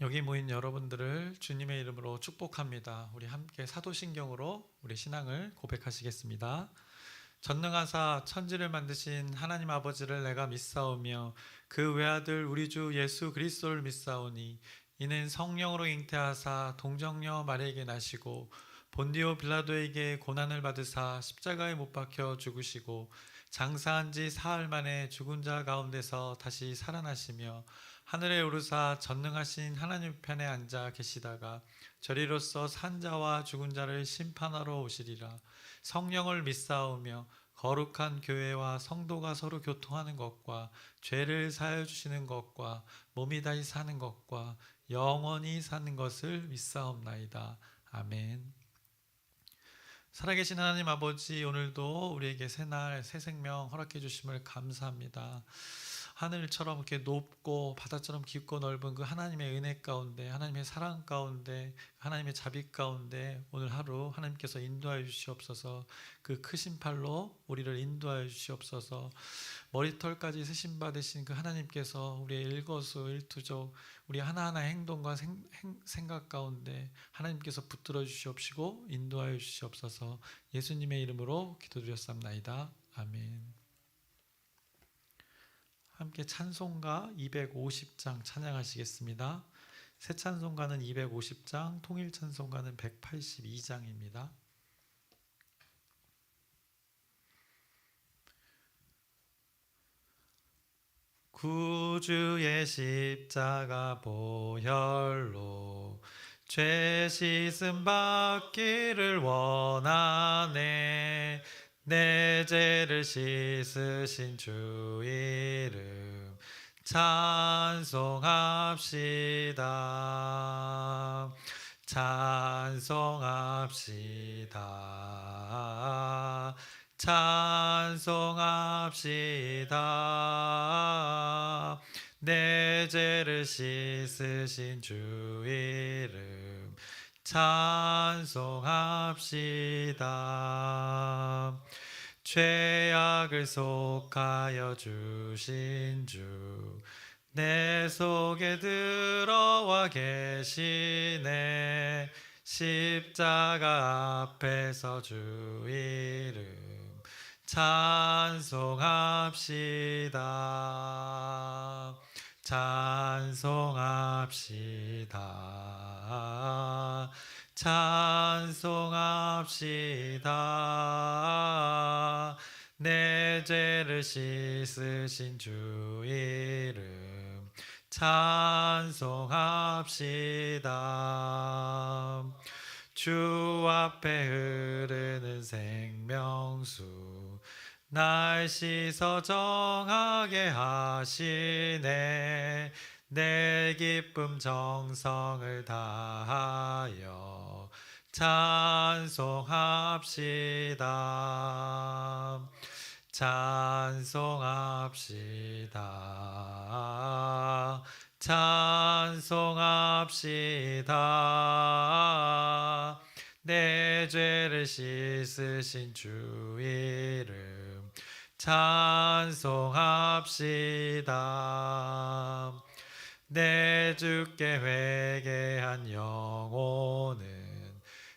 여기 모인 여러분들을 주님의 이름으로 축복합니다. 우리 함께 사도신경으로 우리 신앙을 고백하시겠습니다. 전능하사 천지를 만드신 하나님 아버지를 내가 믿사오며 그 외아들 우리 주 예수 그리스도를 믿사오니 이는 성령으로 잉태하사 동정녀 마리아에게 나시고 본디오 빌라도에게 고난을 받으사 십자가에 못 박혀 죽으시고 장사한 지 사흘 만에 죽은 자 가운데서 다시 살아나시며 하늘에 오르사 전능하신 하나님 편에 앉아 계시다가 저리로서 산 자와 죽은 자를 심판하러 오시리라. 성령을 믿사오며 거룩한 교회와 성도가 서로 교통하는 것과 죄를 사하여 주시는 것과 몸이 다시 사는 것과 영원히 사는 것을 믿사옵나이다. 아멘. 살아계신 하나님 아버지, 오늘도 우리에게 새날 새 생명 허락해 주심을 감사합니다. 하늘처럼 이렇게 높고 바다처럼 깊고 넓은 그 하나님의 은혜 가운데, 하나님의 사랑 가운데, 하나님의 자비 가운데 오늘 하루 하나님께서 인도하여 주시옵소서. 그 크신 팔로 우리를 인도하여 주시옵소서. 머리털까지 세심 받으신 그 하나님께서 우리의 일거수일투족, 우리 하나하나 행동과 생각 가운데 하나님께서 붙들어 주시옵시고 인도하여 주시옵소서. 예수님의 이름으로 기도드렸사옵나이다. 아멘. 함께 찬송가 250장 찬양하시겠습니다. 새 찬송가는 250장, 통일 찬송가는 182장입니다. 구주의 십자가 보혈로 죄 씻음 받기를 원하네. 내 죄를 씻으신 주 이름 찬송합시다. 찬송합시다. 찬송합시다. 내 죄를 씻으신 주 이름 찬송합시다. 죄악을 속하여 주신 주 내 속에 들어와 계시네. 십자가 앞에서 주 이름 찬송합시다. 찬송합시다. 찬송합시다. 내 죄를 씻으신 주 이름 찬송합시다. 주 앞에 흐르는 생명수 날 씻어 정하게 하시네. 내 기쁨 정성을 다하여 찬송합시다. 찬송합시다. 찬송합시다. 내 죄를 씻으신 주 이름 찬송합시다. 내 주께 회개한 영혼은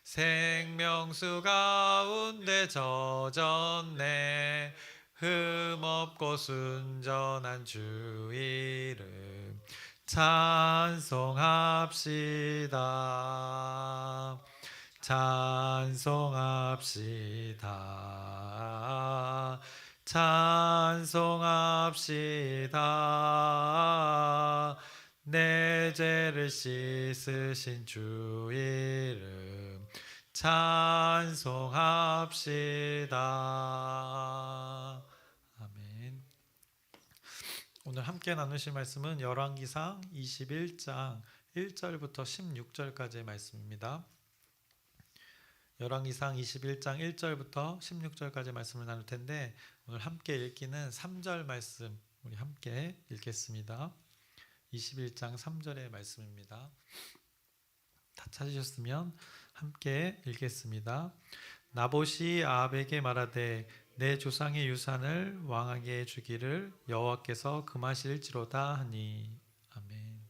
생명수 가운데 젖었네. 흠없고 순전한 주 이름 찬송합시다. 찬송합시다. 찬송합시다. 내 죄를 씻으신 주 이름 찬송합시다. 아멘. 오늘 함께 나누실 말씀은 열왕기상 21장 1절부터 16절까지의 말씀입니다. 열왕기상 21장 1절부터 16절까지 말씀을 나눌 텐데 오늘 함께 읽기는 3절 말씀 우리 함께 읽겠습니다. 21장 3절의 말씀입니다. 다 찾으셨으면 함께 읽겠습니다. 나봇이 아합에게 말하되 내 조상의 유산을 왕에게 주기를 여호와께서 금하실지로다 하니. 아멘.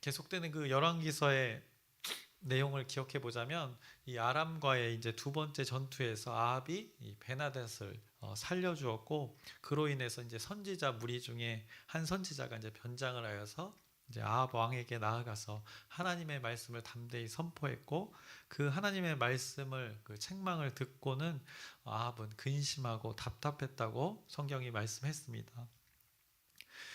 계속되는 그 열왕기서의 내용을 기억해 보자면 이 아람과의 이제 두 번째 전투에서 아합이 이 베나닷을 살려주었고, 그로 인해서 이제 선지자 무리 중에 한 선지자가 이제 변장을 하여서 이제 아합 왕에게 나아가서 하나님의 말씀을 담대히 선포했고, 그 하나님의 말씀을 그 책망을 듣고는 아합은 근심하고 답답했다고 성경이 말씀했습니다.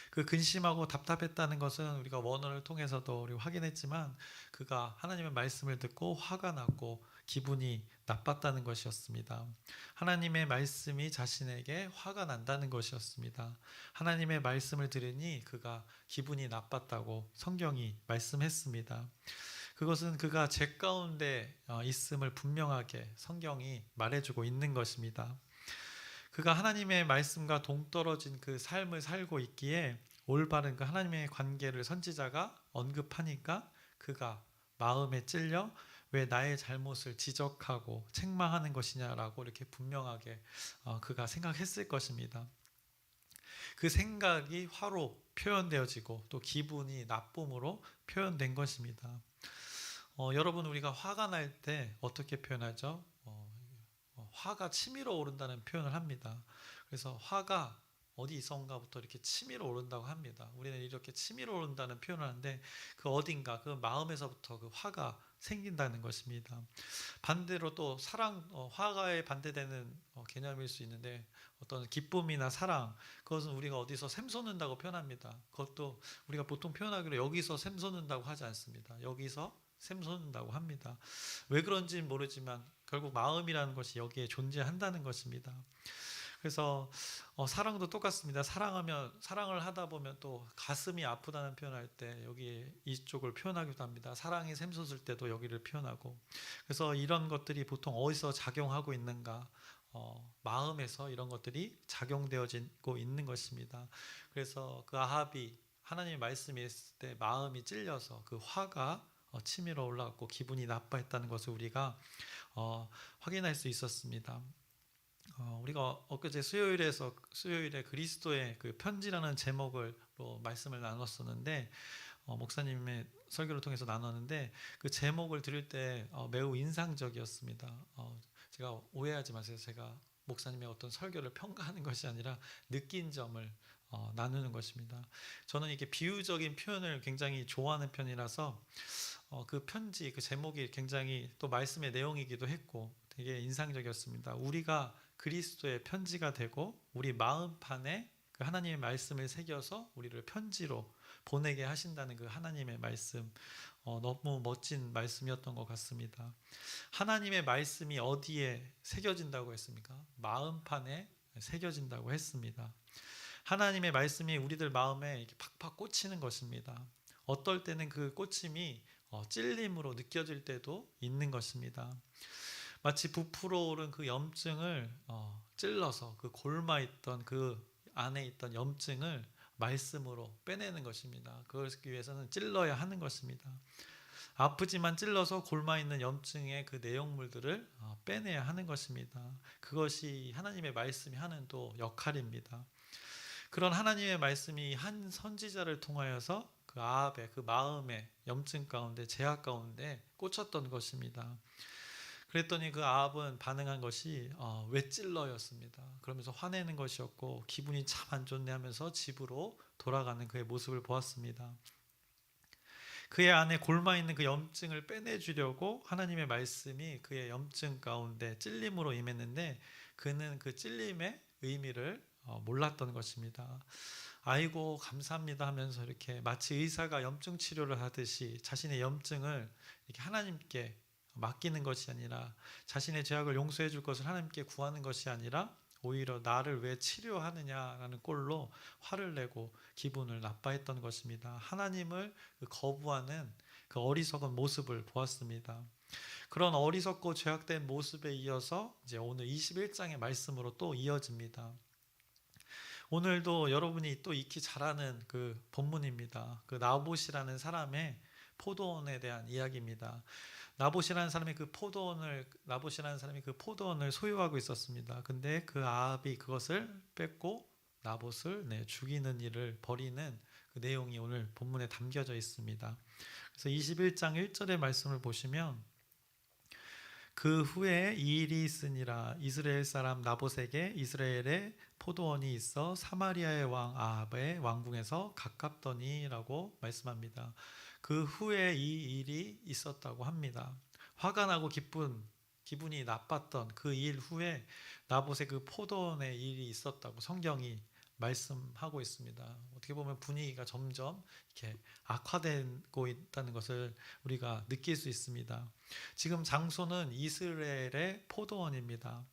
그 근심하고 답답했다는 것은 우리가 원어를 통해서도 우리 확인했지만, 그가 하나님의 말씀을 듣고 화가 났고 기분이 나빴다는 것이었습니다. 하나님의 말씀이 자신에게 화가 난다는 것이었습니다. 하나님의 말씀을 들으니 그가 기분이 나빴다고 성경이 말씀했습니다. 그것은 그가 죄 가운데 있음을 분명하게 성경이 말해주고 있는 것입니다. 그가 하나님의 말씀과 동떨어진 그 삶을 살고 있기에 올바른 그 하나님의 관계를 선지자가 언급하니까 그가 마음에 찔려 왜 나의 잘못을 지적하고 책망하는 것이냐라고 이렇게 분명하게 그가 생각했을 것입니다. 그 생각이 화로 표현되어지고 또 기분이 나쁨으로 표현된 것입니다. 여러분, 우리가 화가 날 때 어떻게 표현하죠? 화가 치밀어 오른다는 표현을 합니다. 그래서 화가 어디선가부터 이렇게 치밀어 오른다고 합니다. 우리는 이렇게 치밀어 오른다는 표현을 하는데 그 어딘가 그 마음에서부터 그 화가 생긴다는 것입니다. 반대로 또 사랑, 화가에 반대되는 개념일 수 있는데 어떤 기쁨이나 사랑, 그것은 우리가 어디서 샘솟는다고 표현합니다. 그것도 우리가 보통 표현하기로 여기서 샘솟는다고 하지 않습니다. 여기서 샘솟는다고 합니다. 왜 그런지는 모르지만 결국 마음이라는 것이 여기에 존재한다는 것입니다. 그래서 사랑도 똑같습니다. 사랑을 하다 보면 또 가슴이 아프다는 표현할 때 여기 이쪽을 표현하기도 합니다. 사랑이 샘솟을 때도 여기를 표현하고, 그래서 이런 것들이 보통 어디서 작용하고 있는가? 마음에서 이런 것들이 작용되어지고 있는 것입니다. 그래서 그 아합이 하나님의 말씀이 있을 때 마음이 찔려서 그 화가 치밀어 올라갔고 기분이 나빠했다는 것을 우리가 확인할 수 있었습니다. 우리가 엊그제 수요일에 그리스도의 그 편지라는 제목으로 말씀을 나눴었는데, 목사님의 설교를 통해서 나눴는데 그 제목을 들을 때 매우 인상적이었습니다. 제가 오해하지 마세요. 제가 목사님의 어떤 설교를 평가하는 것이 아니라 느낀 점을 나누는 것입니다. 저는 이게 비유적인 표현을 굉장히 좋아하는 편이라서 그 편지, 그 제목이 굉장히 또 말씀의 내용이기도 했고 되게 인상적이었습니다. 우리가 그리스도의 편지가 되고 우리 마음판에 그 하나님의 말씀을 새겨서 우리를 편지로 보내게 하신다는 그 하나님의 말씀, 너무 멋진 말씀이었던 것 같습니다. 하나님의 말씀이 어디에 새겨진다고 했습니까? 마음판에 새겨진다고 했습니다. 하나님의 말씀이 우리들 마음에 이렇게 팍팍 꽂히는 것입니다. 어떨 때는 그 꽂힘이 찔림으로 느껴질 때도 있는 것입니다. 마치 부풀어 오른 그 염증을 찔러서 그 골마있던 그 안에 있던 염증을 말씀으로 빼내는 것입니다. 그러기 위해서는 찔러야 하는 것입니다. 아프지만 찔러서 골마있는 염증의 그 내용물들을 빼내야 하는 것입니다. 그것이 하나님의 말씀이 하는 또 역할입니다. 그런 하나님의 말씀이 한 선지자를 통하여서 그 아합의 그 마음의 염증 가운데, 죄악 가운데 꽂혔던 것입니다. 그랬더니 그 아합은 반응한 것이 왜 찔러였습니다. 그러면서 화내는 것이었고 기분이 참 안 좋네 하면서 집으로 돌아가는 그의 모습을 보았습니다. 그의 안에 골마있는 그 염증을 빼내주려고 하나님의 말씀이 그의 염증 가운데 찔림으로 임했는데 그는 그 찔림의 의미를 몰랐던 것입니다. 아이고 감사합니다 하면서 이렇게 마치 의사가 염증 치료를 하듯이 자신의 염증을 이렇게 하나님께 맡기는 것이 아니라, 자신의 죄악을 용서해 줄 것을 하나님께 구하는 것이 아니라 오히려 나를 왜 치료하느냐라는 꼴로 화를 내고 기분을 나빠했던 것입니다. 하나님을 거부하는 그 어리석은 모습을 보았습니다. 그런 어리석고 죄악된 모습에 이어서 이제 오늘 21장의 말씀으로 또 이어집니다. 오늘도 여러분이 또 익히 잘 아는 그 본문입니다. 그 나봇이라는 사람의 포도원에 대한 이야기입니다. 나봇이라는 사람이 그 포도원을 소유하고 있었습니다. 근데 그 아합이 그것을 뺏고 나봇을 죽이는 일을 벌이는 그 내용이 오늘 본문에 담겨져 있습니다. 그래서 21장 1절의 말씀을 보시면 그 후에 이 일이 있으니라 이스라엘 사람 나봇에게 이스라엘에 포도원이 있어 사마리아의 왕 아합의 왕궁에서 가깝더니라고 말씀합니다. 그 후에 이 일이 있었다고 합니다. 화가 나고 기분이 나빴던 그 일 후에 나봇의 그 포도원에 일이 있었다고 성경이 말씀하고 있습니다. 어떻게 보면 분위기가 점점 이렇게 악화되고 있다는 것을 우리가 느낄 수 있습니다. 지금 장소는 이스라엘의 포도원입니다.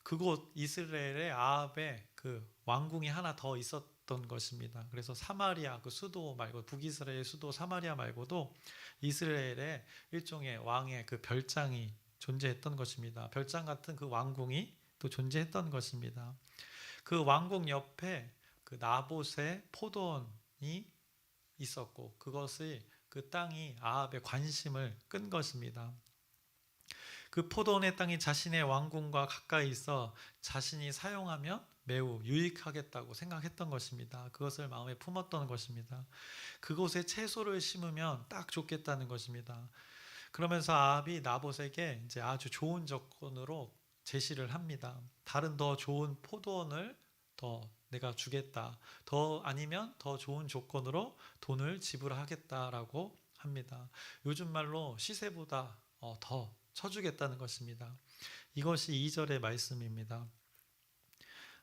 그곳 이스라엘의 아합의 그 왕궁이 하나 더 있었던 것입니다. 그래서 사마리아 그 수도 말고 북이스라엘 수도 사마리아 말고도 이스라엘의 일종의 왕의 그 별장이 존재했던 것입니다. 별장 같은 그 왕궁이 또 존재했던 것입니다. 그 왕궁 옆에 그 나봇의 포도원이 있었고 그것이 그 땅이 아합의 관심을 끈 것입니다. 그 포도원의 땅이 자신의 왕궁과 가까이 있어 자신이 사용하면 매우 유익하겠다고 생각했던 것입니다. 그것을 마음에 품었던 것입니다. 그곳에 채소를 심으면 딱 좋겠다는 것입니다. 그러면서 아합이 나봇에게 이제 아주 좋은 조건으로 제시를 합니다. 다른 더 좋은 포도원을 더 내가 주겠다. 더 아니면 더 좋은 조건으로 돈을 지불하겠다라고 합니다. 요즘 말로 시세보다 더 쳐주겠다는 것입니다. 이것이 2절의 말씀입니다.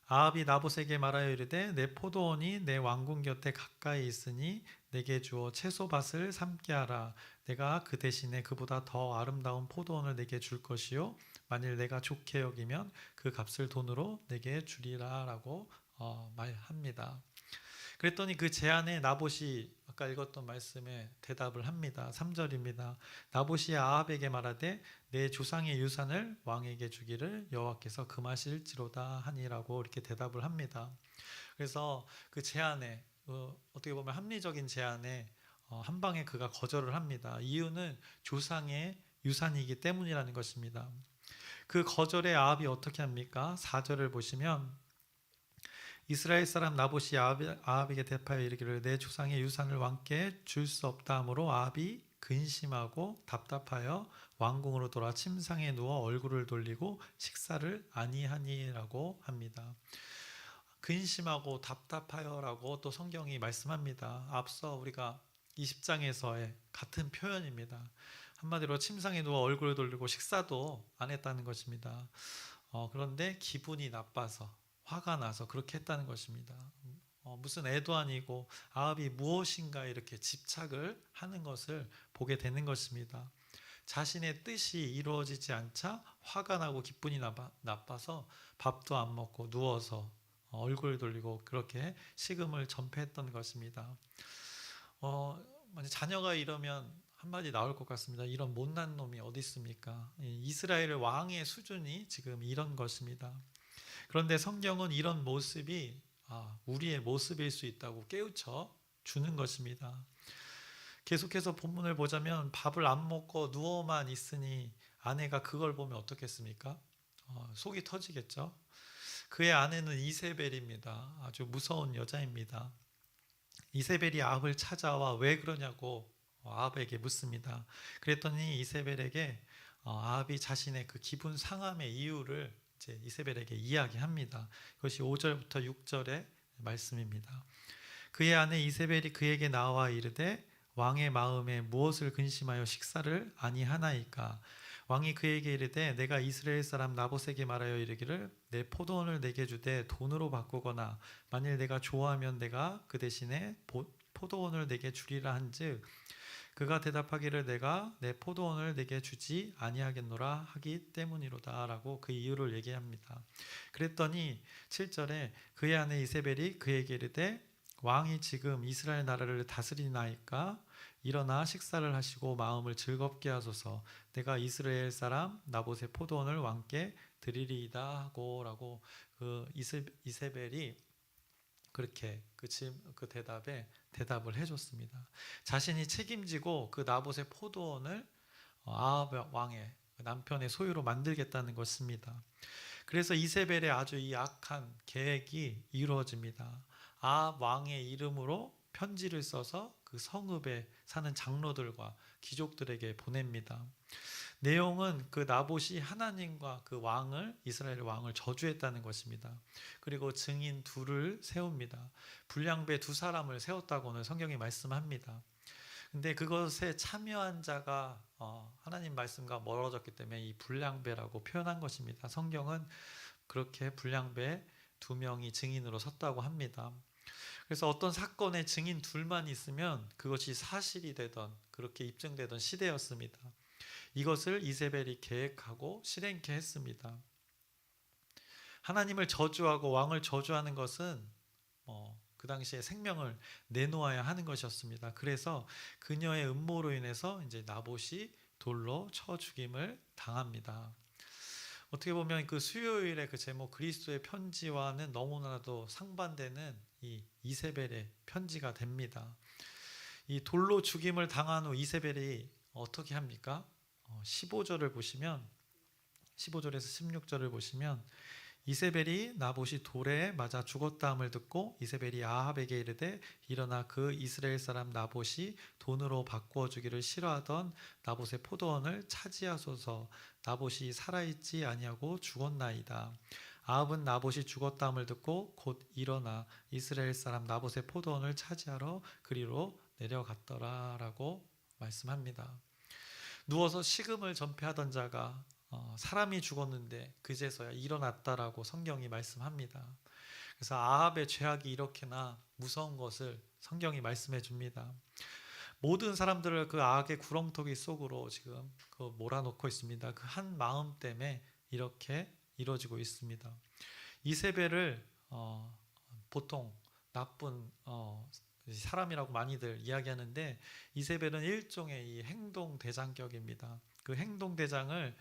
아합이 나봇에게 말하여 이르되 내 포도원이 내 왕궁 곁에 가까이 있으니 내게 주어 채소밭을 삼게 하라. 내가 그 대신에 그보다 더 아름다운 포도원을 내게 줄 것이요 만일 내가 좋게 여기면 그 값을 돈으로 내게 주리라 라고 말합니다. 그랬더니 그 제안에 나봇이 아까 읽었던 말씀에 대답을 합니다. 3절입니다. 나봇이 아합에게 말하되 내 조상의 유산을 왕에게 주기를 여호와께서 금하실지로다 하니라고 이렇게 대답을 합니다. 그래서 그 제안에 어떻게 보면 합리적인 제안에 한 방에 그가 거절을 합니다. 이유는 조상의 유산이기 때문이라는 것입니다. 그 거절에 아합이 어떻게 합니까? 4절을 보시면 이스라엘 사람 나봇이 아합에게 대하여 이르기를 내 조상의 유산을 왕께 줄 수 없다 하므로 아합이 근심하고 답답하여 왕궁으로 돌아 침상에 누워 얼굴을 돌리고 식사를 아니하니라고 합니다. 근심하고 답답하여라고 또 성경이 말씀합니다. 앞서 우리가 20장에서의 같은 표현입니다. 한마디로 침상에 누워 얼굴을 돌리고 식사도 안 했다는 것입니다. 그런데 기분이 나빠서 화가 나서 그렇게 했다는 것입니다. 무슨 애도 아니고 아합이 무엇인가 이렇게 집착을 하는 것을 보게 되는 것입니다. 자신의 뜻이 이루어지지 않자 화가 나고 기분이 나빠서 밥도 안 먹고 누워서 얼굴을 돌리고 그렇게 식음을 전폐했던 것입니다. 만약 자녀가 이러면 한마디 나올 것 같습니다. 이런 못난 놈이 어디 있습니까? 이스라엘 왕의 수준이 지금 이런 것입니다. 그런데 성경은 이런 모습이 우리의 모습일 수 있다고 깨우쳐 주는 것입니다. 계속해서 본문을 보자면 밥을 안 먹고 누워만 있으니 아내가 그걸 보면 어떻겠습니까? 속이 터지겠죠. 그의 아내는 이세벨입니다. 아주 무서운 여자입니다. 이세벨이 아합을 찾아와 왜 그러냐고 아합에게 묻습니다. 그랬더니 이세벨에게 아합이 자신의 그 기분 상함의 이유를 이제 이세벨에게 이야기합니다. 그것이 5절부터 6절의 말씀입니다. 그의 아내 이세벨이 그에게 나와 이르되 왕의 마음에 무엇을 근심하여 식사를 아니하나이까? 왕이 그에게 이르되 내가 이스라엘 사람 나봇에게 말하여 이르기를 내 포도원을 내게 주되 돈으로 바꾸거나 만일 내가 좋아하면 내가 그 대신에 포도원을 내게 주리라 한즉 그가 대답하기를 내가 내 포도원을 내게 주지 아니하겠노라 하기 때문이로다 라고 그 이유를 얘기합니다. 그랬더니 7절에 그의 아내 이세벨이 그에게 이르되 왕이 지금 이스라엘 나라를 다스리나이까 일어나 식사를 하시고 마음을 즐겁게 하소서 내가 이스라엘 사람 나봇의 포도원을 왕께 드리리이다 하고 라고 그 이세벨이 그렇게 그 대답에 대답을 해줬습니다. 자신이 책임지고 그 나봇의 포도원을 아합 왕의 남편의 소유로 만들겠다는 것입니다. 그래서 이세벨의 아주 이 악한 계획이 이루어집니다. 아합 왕의 이름으로 편지를 써서 그 성읍에 사는 장로들과 귀족들에게 보냅니다. 내용은 그 나봇이 하나님과 그 왕을, 이스라엘 왕을 저주했다는 것입니다. 그리고 증인 둘을 세웁니다. 불량배 두 사람을 세웠다고는 성경이 말씀합니다. 근데 그것에 참여한 자가 하나님 말씀과 멀어졌기 때문에 이 불량배라고 표현한 것입니다. 성경은 그렇게 불량배 두 명이 증인으로 섰다고 합니다. 그래서 어떤 사건의 증인 둘만 있으면 그것이 사실이 되던, 그렇게 입증되던 시대였습니다. 이것을 이세벨이 계획하고 실행케 했습니다. 하나님을 저주하고 왕을 저주하는 것은 그 당시에 생명을 내놓아야 하는 것이었습니다. 그래서 그녀의 음모로 인해서 이제 나봇이 돌로 쳐 죽임을 당합니다. 어떻게 보면 그 수요일의 그 제목 그리스도의 편지와는 너무나도 상반되는 이 이세벨의 편지가 됩니다. 이 돌로 죽임을 당한 후 이세벨이 어떻게 합니까? 15절을 보시면 15절에서 16절을 보시면 이세벨이 나봇이 돌에 맞아 죽었다함을 듣고 이세벨이 아합에게 이르되 일어나 그 이스라엘 사람 나봇이 돈으로 바꾸어 주기를 싫어하던 나봇의 포도원을 차지하소서. 나봇이 살아있지 아니하고 죽었나이다. 아합은 나봇이 죽었다함을 듣고 곧 일어나 이스라엘 사람 나봇의 포도원을 차지하러 그리로 내려갔더라 라고 말씀합니다. 누워서 식음을 전폐하던 자가 사람이 죽었는데 그제서야 일어났다라고 성경이 말씀합니다. 그래서 아합의 죄악이 이렇게나 무서운 것을 성경이 말씀해 줍니다. 모든 사람들을 그 악의 구렁텅이 속으로 지금 몰아넣고 있습니다. 그 한 마음 때문에 이렇게 이루어지고 있습니다. 이세벨을 보통 나쁜 사람이라고 많이들 이야기하는데 이세벨은 일종의 이 행동대장격입니다. 그 행동대장을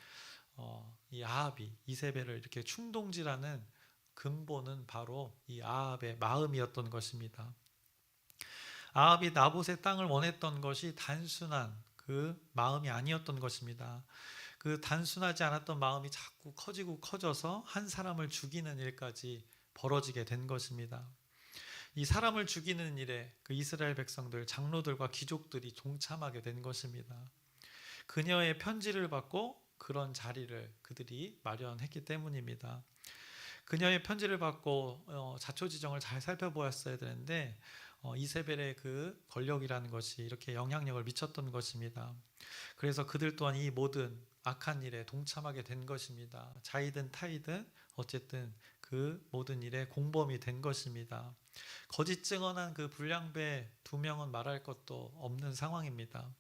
이 아합이 이세벨을 이렇게 충동질하는 근본은 바로 이 아합의 마음이었던 것입니다. 아합이 나봇의 땅을 원했던 것이 단순한 그 마음이 아니었던 것입니다. 그 단순하지 않았던 마음이 자꾸 커지고 커져서 한 사람을 죽이는 일까지 벌어지게 된 것입니다. 이 사람을 죽이는 일에 그 이스라엘 백성들, 장로들과 귀족들이 동참하게 된 것입니다. 그녀의 편지를 받고 그런 자리를 그들이 마련했기 때문입니다. 그녀의 편지를 받고 자초지정을 잘 살펴보았어야 되는데 이세벨의 그 권력이라는 것이 이렇게 영향력을 미쳤던 것입니다. 그래서 그들 또한 이 모든 악한 일에 동참하게 된 것입니다. 자이든 타이든 어쨌든 그 모든 일에 공범이 된 것입니다. 거짓 증언한 그 불량배 두 명은 말할 것도 없는 상황입니다.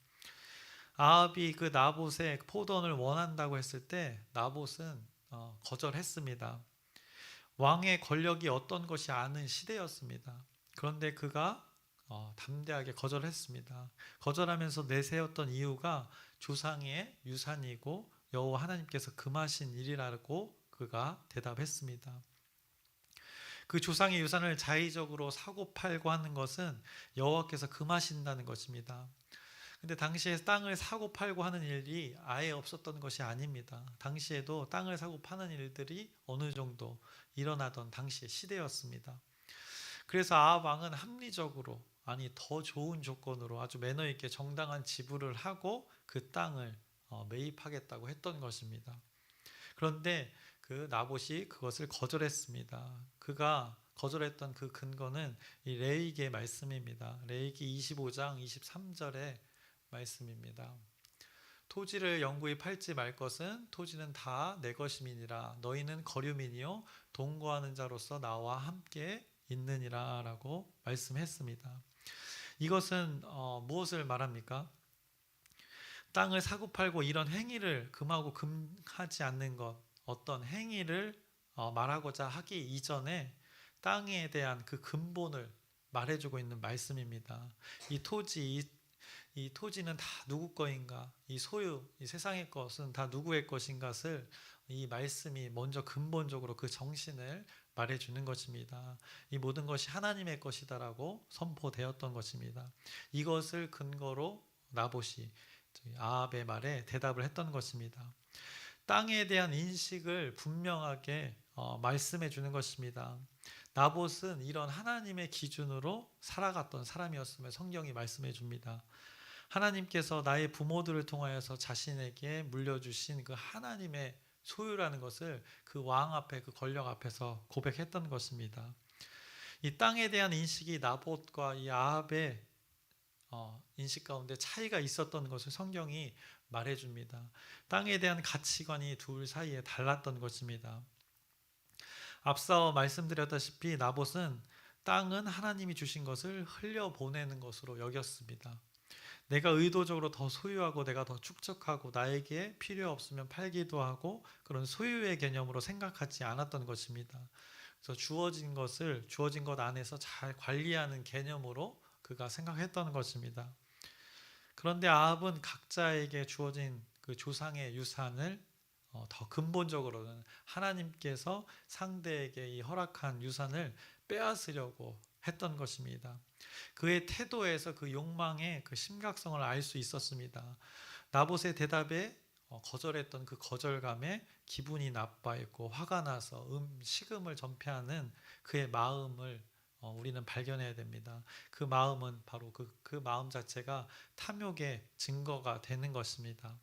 아합이 그 나봇의 포도원을 원한다고 했을 때 나봇은 거절했습니다. 왕의 권력이 어떤 것이 아는 시대였습니다. 그런데 그가 담대하게 거절했습니다. 거절하면서 내세웠던 이유가 조상의 유산이고 여호와 하나님께서 금하신 일이라고 그가 대답했습니다. 그 조상의 유산을 자의적으로 사고 팔고 하는 것은 여호와께서 금하신다는 것입니다. 근데 당시에 땅을 사고 팔고 하는 일이 아예 없었던 것이 아닙니다. 당시에도 땅을 사고 파는 일들이 어느 정도 일어나던 당시의 시대였습니다. 그래서 아합 왕은 합리적으로, 아니 더 좋은 조건으로 아주 매너 있게 정당한 지불을 하고 그 땅을 매입하겠다고 했던 것입니다. 그런데 그 나봇이 그것을 거절했습니다. 그가 거절했던 그 근거는 이 레위기의 말씀입니다. 레위기 25장 23절에 말씀입니다. 토지를 영구히 팔지 말 것은 토지는 다 내 것임이니라. 너희는 거류민이요 동거하는 자로서 나와 함께 있느니라 라고 말씀했습니다. 이것은 무엇을 말합니까? 땅을 사고 팔고 이런 행위를 금하고 금하지 않는 것, 어떤 행위를 말하고자 하기 이전에 땅에 대한 그 근본을 말해주고 있는 말씀입니다. 이 토지는 다 누구 거인가? 이 소유, 이 세상의 것은 다 누구의 것인가를 이 말씀이 먼저 근본적으로 그 정신을 말해주는 것입니다. 이 모든 것이 하나님의 것이다라고 선포되었던 것입니다. 이것을 근거로 나봇이 아합의 말에 대답을 했던 것입니다. 땅에 대한 인식을 분명하게 말씀해 주는 것입니다. 나봇은 이런 하나님의 기준으로 살아갔던 사람이었음을 성경이 말씀해 줍니다. 하나님께서 나의 부모들을 통하여서 자신에게 물려주신 그 하나님의 소유라는 것을 그 왕 앞에, 그 권력 앞에서 고백했던 것입니다. 이 땅에 대한 인식이 나봇과 이 아합의 인식 가운데 차이가 있었던 것을 성경이 말해줍니다. 땅에 대한 가치관이 둘 사이에 달랐던 것입니다. 앞서 말씀드렸다시피 나봇은 땅은 하나님이 주신 것을 흘려보내는 것으로 여겼습니다. 내가 의도적으로 더 소유하고 내가 더 축적하고 나에게 필요 없으면 팔기도 하고 그런 소유의 개념으로 생각하지 않았던 것입니다. 그래서 주어진 것 안에서 잘 관리하는 개념으로 그가 생각했던 것입니다. 그런데 아합은 각자에게 주어진 그 조상의 유산을 더 근본적으로는 하나님께서 상대에게 이 허락한 유산을 빼앗으려고 했던 것입니다. 그의 태도에서 그 욕망의 그 심각성을 알 수 있었습니다. 나봇의 대답에 거절했던 그 거절감에 기분이 나빠했고 화가 나서 식음을 전폐하는 그의 마음을 우리는 발견해야 됩니다. 그 마음은 바로 그 마음 자체가 탐욕의 증거가 되는 것입니다.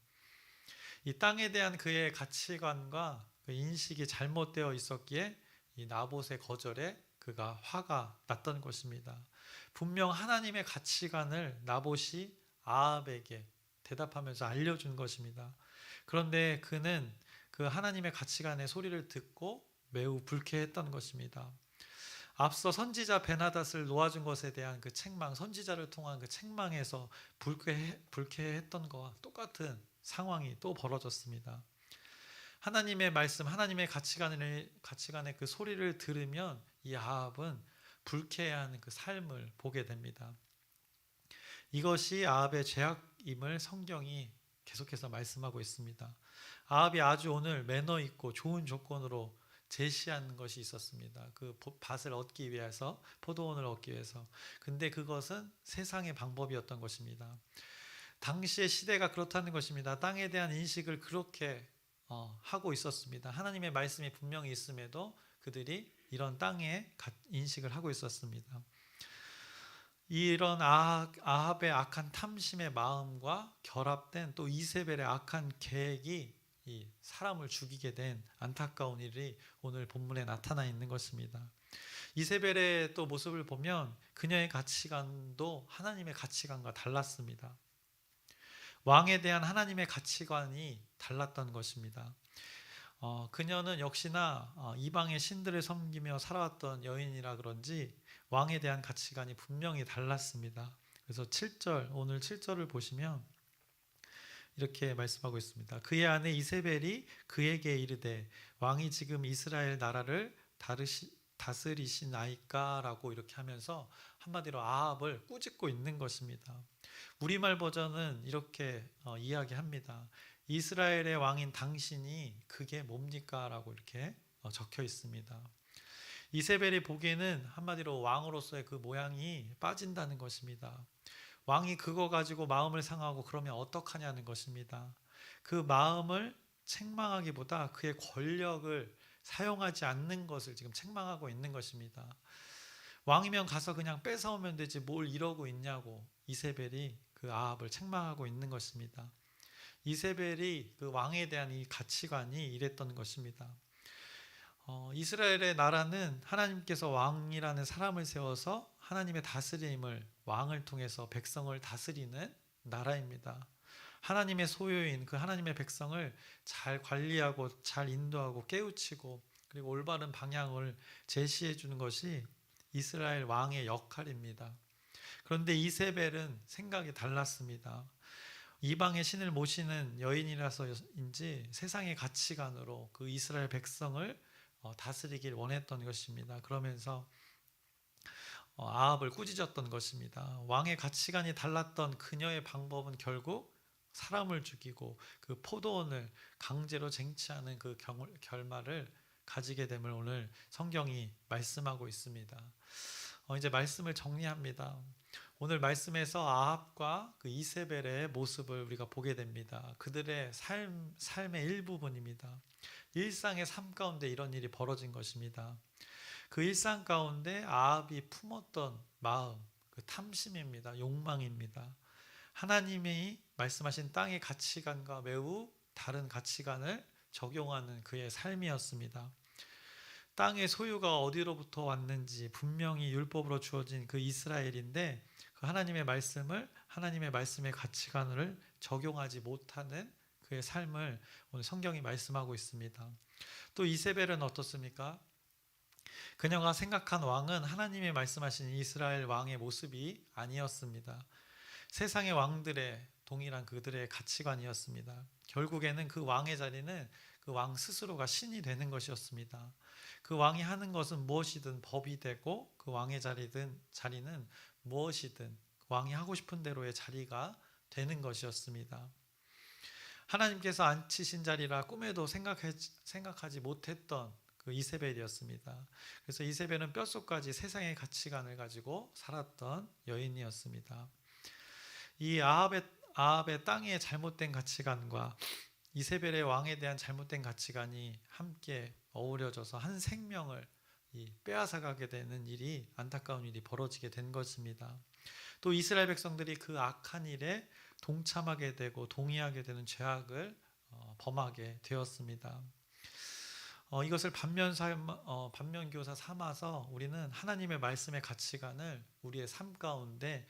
이 땅에 대한 그의 가치관과 그 인식이 잘못되어 있었기에 이 나봇의 거절에 그가 화가 났던 것입니다. 분명 하나님의 가치관을 나봇이 아합에게 대답하면서 알려준 것입니다. 그런데 그는 그 하나님의 가치관의 소리를 듣고 매우 불쾌했던 것입니다. 앞서 선지자 베나닷을 놓아준 것에 대한 그 책망, 선지자를 통한 그 책망에서 불쾌했던 것과 똑같은 상황이 또 벌어졌습니다. 하나님의 말씀, 하나님의 가치관의 그 소리를 들으면 이 아합은 불쾌해하는 그 삶을 보게 됩니다. 이것이 아합의 죄악임을 성경이 계속해서 말씀하고 있습니다. 아합이 아주 오늘 매너 있고 좋은 조건으로 제시한 것이 있었습니다. 그 밭을 얻기 위해서, 포도원을 얻기 위해서. 근데 그것은 세상의 방법이었던 것입니다. 당시의 시대가 그렇다는 것입니다. 땅에 대한 인식을 그렇게 하고 있었습니다. 하나님의 말씀이 분명히 있음에도 그들이 이런 땅의 인식을 하고 있었습니다. 이런 아합의 악한 탐심의 마음과 결합된 또 이세벨의 악한 계획이 이 사람을 죽이게 된 안타까운 일이 오늘 본문에 나타나 있는 것입니다. 이세벨의 또 모습을 보면 그녀의 가치관도 하나님의 가치관과 달랐습니다. 왕에 대한 하나님의 가치관이 달랐던 것입니다. 그녀는 역시나 이방의 신들을 섬기며 살아왔던 여인이라 그런지 왕에 대한 가치관이 분명히 달랐습니다. 그래서 오늘 7절을 보시면 이렇게 말씀하고 있습니다. 그의 아내 이세벨이 그에게 이르되 왕이 지금 이스라엘 나라를 다스리시나이까? 라고 이렇게 하면서 한마디로 아합을 꾸짖고 있는 것입니다. 우리말 버전은 이렇게 이야기합니다. 이스라엘의 왕인 당신이 그게 뭡니까? 라고 이렇게 적혀 있습니다. 이세벨이 보기에는 한마디로 왕으로서의 그 모양이 빠진다는 것입니다. 왕이 그거 가지고 마음을 상하고 그러면 어떡하냐는 것입니다. 그 마음을 책망하기보다 그의 권력을 사용하지 않는 것을 지금 책망하고 있는 것입니다. 왕이면 가서 그냥 뺏어오면 되지 뭘 이러고 있냐고 이세벨이 그 아합을 책망하고 있는 것입니다. 이세벨이 그 왕에 대한 이 가치관이 이랬던 것입니다. 이스라엘의 나라는 하나님께서 왕이라는 사람을 세워서 하나님의 다스림을 왕을 통해서 백성을 다스리는 나라입니다. 하나님의 소유인 그 하나님의 백성을 잘 관리하고 잘 인도하고 깨우치고 그리고 올바른 방향을 제시해 주는 것이 이스라엘 왕의 역할입니다. 그런데 이세벨은 생각이 달랐습니다. 이방의 신을 모시는 여인이라서인지 세상의 가치관으로 그 이스라엘 백성을 다스리길 원했던 것입니다. 그러면서 아합을 꾸짖었던 것입니다. 왕의 가치관이 달랐던 그녀의 방법은 결국 사람을 죽이고 그 포도원을 강제로 쟁취하는 그 결말을 가지게 됨을 오늘 성경이 말씀하고 있습니다. 이제 말씀을 정리합니다. 오늘 말씀에서 아합과 그 이세벨의 모습을 우리가 보게 됩니다. 그들의 삶의 일부분입니다. 일상의 삶 가운데 이런 일이 벌어진 것입니다. 그 일상 가운데 아합이 품었던 마음, 그 탐심입니다. 욕망입니다. 하나님이 말씀하신 땅의 가치관과 매우 다른 가치관을 적용하는 그의 삶이었습니다. 땅의 소유가 어디로부터 왔는지 분명히 율법으로 주어진 그 이스라엘인데 그 하나님의 말씀을 하나님의 말씀의 가치관을 적용하지 못하는 그의 삶을 오늘 성경이 말씀하고 있습니다. 또 이세벨은 어떻습니까? 그녀가 생각한 왕은 하나님이 말씀하신 이스라엘 왕의 모습이 아니었습니다. 세상의 왕들의 동일한 그들의 가치관이었습니다. 결국에는 그 왕의 자리는 그 왕 스스로가 신이 되는 것이었습니다. 그 왕이 하는 것은 무엇이든 법이 되고 그 왕의 자리는 무엇이든 왕이 하고 싶은 대로의 자리가 되는 것이었습니다. 하나님께서 앉히신 자리라 꿈에도 생각하지 못했던 그 이세벨이었습니다. 그래서 이세벨은 뼛속까지 세상의 가치관을 가지고 살았던 여인이었습니다. 이 아합의 땅의 잘못된 가치관과 이세벨의 왕에 대한 잘못된 가치관이 함께 어우러져서 한 생명을 빼앗아가게 되는 일이, 안타까운 일이 벌어지게 된 것입니다. 또 이스라엘 백성들이 그 악한 일에 동참하게 되고 동의하게 되는 죄악을 범하게 되었습니다. 이것을 반면교사 삼아서 우리는 하나님의 말씀의 가치관을 우리의 삶 가운데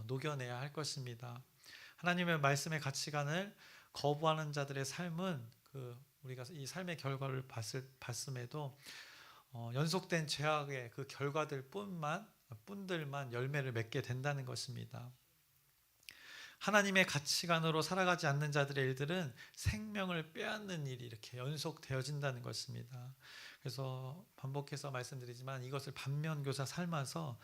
녹여내야 할 것입니다. 하나님의 말씀의 가치관을 거부하는 자들의 삶은 우리가 이 삶의 결과를 봤음에도 연속된 죄악의 그 뿐들만 열매를 맺게 된다는 것입니다. 하나님의 가치관으로 살아가지 않는 자들의 일들은 생명을 빼앗는 일이 이렇게 연속되어진다는 것입니다. 그래서 반복해서 말씀드리지만 이것을 반면교사 삼아서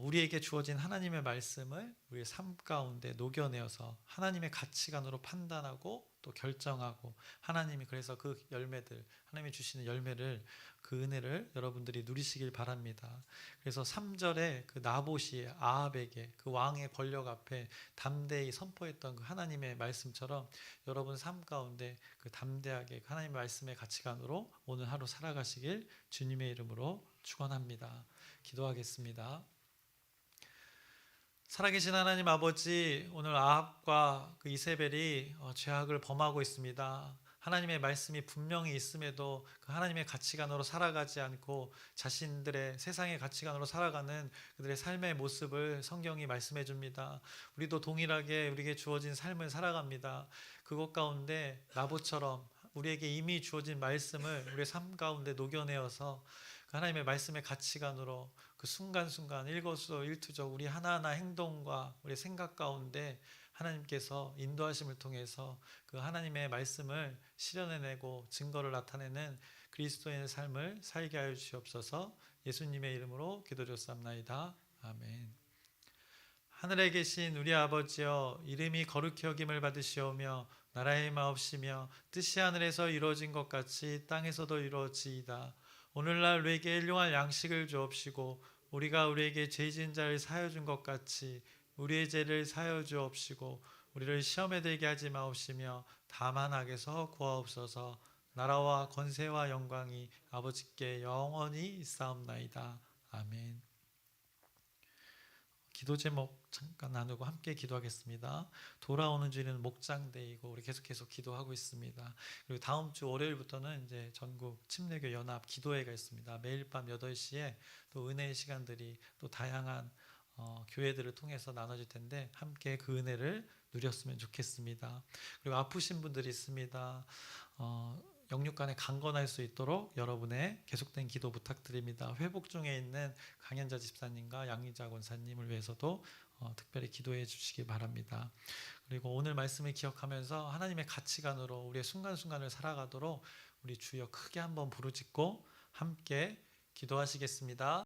우리에게 주어진 하나님의 말씀을 우리의 삶 가운데 녹여내어서 하나님의 가치관으로 판단하고 또 결정하고 하나님이 그래서 그 열매들, 하나님이 주시는 열매를, 그 은혜를 여러분들이 누리시길 바랍니다. 그래서 3절에 그 나봇이 아합에게 그 왕의 권력 앞에 담대히 선포했던 그 하나님의 말씀처럼 여러분 삶 가운데 그 담대하게 하나님의 말씀의 가치관으로 오늘 하루 살아가시길 주님의 이름으로 축원합니다. 기도하겠습니다. 살아계신 하나님 아버지, 오늘 아합과 그 이세벨이 죄악을 범하고 있습니다. 하나님의 말씀이 분명히 있음에도 그 하나님의 가치관으로 살아가지 않고 자신들의 세상의 가치관으로 살아가는 그들의 삶의 모습을 성경이 말씀해 줍니다. 우리도 동일하게 우리에게 주어진 삶을 살아갑니다. 그것 가운데 나봇처럼 우리에게 이미 주어진 말씀을 우리의 삶 가운데 녹여내어서 그 하나님의 말씀의 가치관으로 그 순간순간 일거수일투족 우리 하나하나 행동과 우리 생각 가운데 하나님께서 인도하심을 통해서 그 하나님의 말씀을 실현해내고 증거를 나타내는 그리스도인의 삶을 살게 하여 주시옵소서. 예수님의 이름으로 기도드렸사옵나이다. 아멘. 하늘에 계신 우리 아버지여, 이름이 거룩히 여김을 받으시오며 나라의 마옵시며 뜻이 하늘에서 이루어진 것 같이 땅에서도 이루어지이다. 오늘날 우리에게 일용할 양식을 주옵시고 우리가 우리에게 죄 지은 자를 사하여 준 것 같이 우리의 죄를 사하여 주옵시고 우리를 시험에 들게 하지 마옵시며 다만 악에서 구하옵소서. 나라와 권세와 영광이 아버지께 영원히 있사옵나이다. 아멘. 기도 제목 잠깐 나누고 함께 기도하겠습니다. 돌아오는 주일은 목장데이고 우리 계속 기도하고 있습니다. 그리고 다음 주 월요일부터는 이제 전국 침례교 연합 기도회가 있습니다. 매일 밤 8시에 또 은혜의 시간들이 또 다양한 교회들을 통해서 나눠질 텐데 함께 그 은혜를 누렸으면 좋겠습니다. 그리고 아프신 분들이 있습니다. 영육간에 강건할 수 있도록 여러분의 계속된 기도 부탁드립니다. 회복 중에 있는 강현자 집사님과 양희자 권사님을 위해서도 특별히 기도해 주시기 바랍니다. 그리고 오늘 말씀을 기억하면서 하나님의 가치관으로 우리의 순간순간을 살아가도록 우리 주여 크게 한번 부르짖고 함께 기도하시겠습니다.